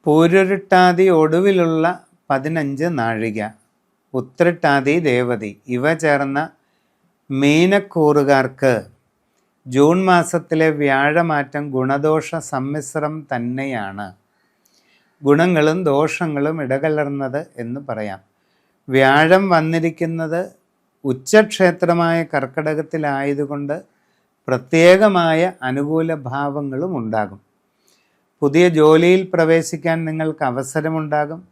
പൂരുരുട്ടാതി ഒടുവിലുള്ള 15 നാഴിക, ഉത്രട്ടാതി രേവതി ഇവ ചേർന്ന മീനക്കൂറുകാർക്ക് ജൂൺ മാസത്തിലെ വ്യാഴമാറ്റം ഗുണദോഷ സമ്മിശ്രം തന്നെയാണ്. ഗുണങ്ങളും ദോഷങ്ങളും ഇടകലർന്നത് എന്ന് പറയാം. വ്യാഴം വന്നിരിക്കുന്നത് ഉച്ചക്ഷേത്രമായ കർക്കടകത്തിലായതുകൊണ്ട് പ്രത്യേകമായ അനുകൂല ഭാവങ്ങളും ഉണ്ടാകും. പുതിയ ജോലിയിൽ പ്രവേശിക്കാൻ നിങ്ങൾക്ക് അവസരമുണ്ടാകും.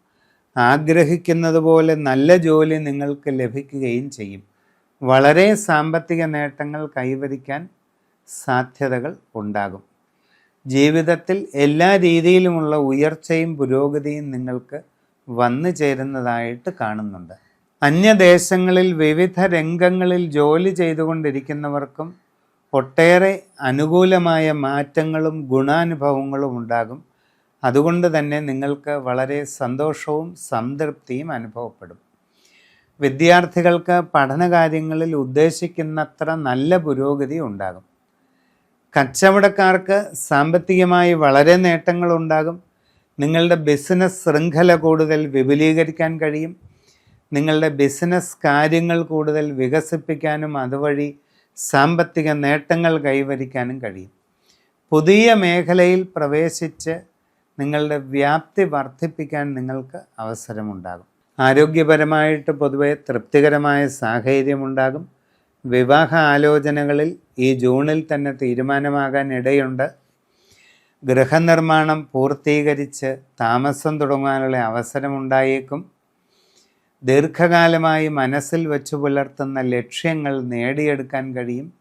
ആഗ്രഹിക്കുന്നത് പോലെ നല്ല ജോലി നിങ്ങൾക്ക് ലഭിക്കുകയും ചെയ്യും. വളരെ സാമ്പത്തിക നേട്ടങ്ങൾ കൈവരിക്കാൻ സാധ്യതകൾ ഉണ്ടാകും. ജീവിതത്തിൽ എല്ലാ രീതിയിലുമുള്ള ഉയർച്ചയും പുരോഗതിയും നിങ്ങൾക്ക് വന്നു ചേരുന്നതായിട്ട് കാണുന്നുണ്ട്. അന്യദേശങ്ങളിൽ വിവിധ രംഗങ്ങളിൽ ജോലി ചെയ്തുകൊണ്ടിരിക്കുന്നവർക്കും ഒട്ടേറെ അനുകൂലമായ മാറ്റങ്ങളും ഗുണാനുഭവങ്ങളും ഉണ്ടാകും. അതുകൊണ്ട് തന്നെ നിങ്ങൾക്ക് വളരെ സന്തോഷവും സംതൃപ്തിയും അനുഭവപ്പെടും. വിദ്യാർത്ഥികൾക്ക് പഠനകാര്യങ്ങളിൽ ഉദ്ദേശിക്കുന്നത്ര നല്ല പുരോഗതി ഉണ്ടാകും. കച്ചവടക്കാർക്ക് സാമ്പത്തികമായി വളരെ നേട്ടങ്ങളുണ്ടാകും. നിങ്ങളുടെ ബിസിനസ് ശൃംഖല കൂടുതൽ വിപുലീകരിക്കാൻ കഴിയും. നിങ്ങളുടെ ബിസിനസ് കാര്യങ്ങൾ കൂടുതൽ വികസിപ്പിക്കാനും അതുവഴി സാമ്പത്തിക നേട്ടങ്ങൾ കൈവരിക്കാനും കഴിയും. പുതിയ മേഖലയിൽ പ്രവേശിച്ച് നിങ്ങളുടെ വ്യാപ്തി വർദ്ധിപ്പിക്കാൻ നിങ്ങൾക്ക് അവസരമുണ്ടാകും. ആരോഗ്യപരമായിട്ട് പൊതുവെ തൃപ്തികരമായ സാഹചര്യമുണ്ടാകും. വിവാഹ ആലോചനകളിൽ ഈ ജൂണിൽ തന്നെ തീരുമാനമാകാൻ ഇടയുണ്ട്. ഗൃഹനിർമ്മാണം പൂർത്തീകരിച്ച് താമസം തുടങ്ങാനുള്ള അവസരമുണ്ടായേക്കും. ദീർഘകാലമായി മനസ്സിൽ വച്ചു പുലർത്തുന്ന ലക്ഷ്യങ്ങൾ നേടിയെടുക്കാൻ കഴിയും.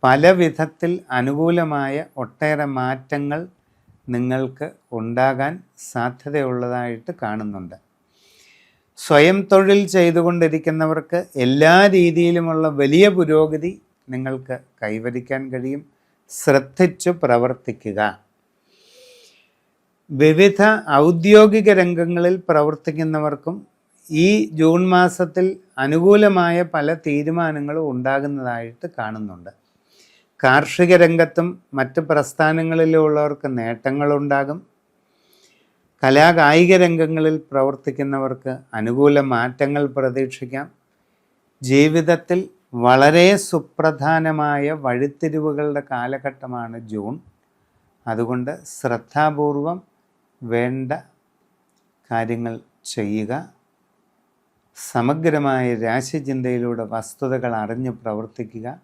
പല വിധത്തിൽ അനുകൂലമായ ഒട്ടേറെ മാറ്റങ്ങൾ നിങ്ങൾക്ക് ഉണ്ടാകാൻ സാധ്യതയുള്ളതായിട്ട് കാണുന്നുണ്ട്. സ്വയം തൊഴിൽ ചെയ്തുകൊണ്ടിരിക്കുന്നവർക്ക് എല്ലാ രീതിയിലുമുള്ള വലിയ പുരോഗതി നിങ്ങൾക്ക് കൈവരിക്കാൻ കഴിയും. ശ്രദ്ധിച്ചു പ്രവർത്തിക്കുക. വിവിധ ഔദ്യോഗിക രംഗങ്ങളിൽ പ്രവർത്തിക്കുന്നവർക്കും ഈ ജൂൺ മാസത്തിൽ അനുകൂലമായ പല തീരുമാനങ്ങളും ഉണ്ടാകുന്നതായിട്ട് കാണുന്നുണ്ട്. കാർഷിക രംഗത്തും മറ്റ് പ്രസ്ഥാനങ്ങളിലുള്ളവർക്ക് നേട്ടങ്ങളുണ്ടാകും. കലാകായിക രംഗങ്ങളിൽ പ്രവർത്തിക്കുന്നവർക്ക് അനുകൂല മാറ്റങ്ങൾ പ്രതീക്ഷിക്കാം. ജീവിതത്തിൽ വളരെ സുപ്രധാനമായ വഴിത്തിരിവുകളുടെ കാലഘട്ടമാണ് ജൂൺ. അതുകൊണ്ട് ശ്രദ്ധാപൂർവം വേണ്ട കാര്യങ്ങൾ ചെയ്യുക. സമഗ്രമായ രാശിചിന്തയിലൂടെ വസ്തുതകൾ അറിഞ്ഞ് പ്രവർത്തിക്കുക.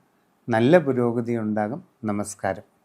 നല്ല പുരോഗതി ഉണ്ടാകും. നമസ്കാരം.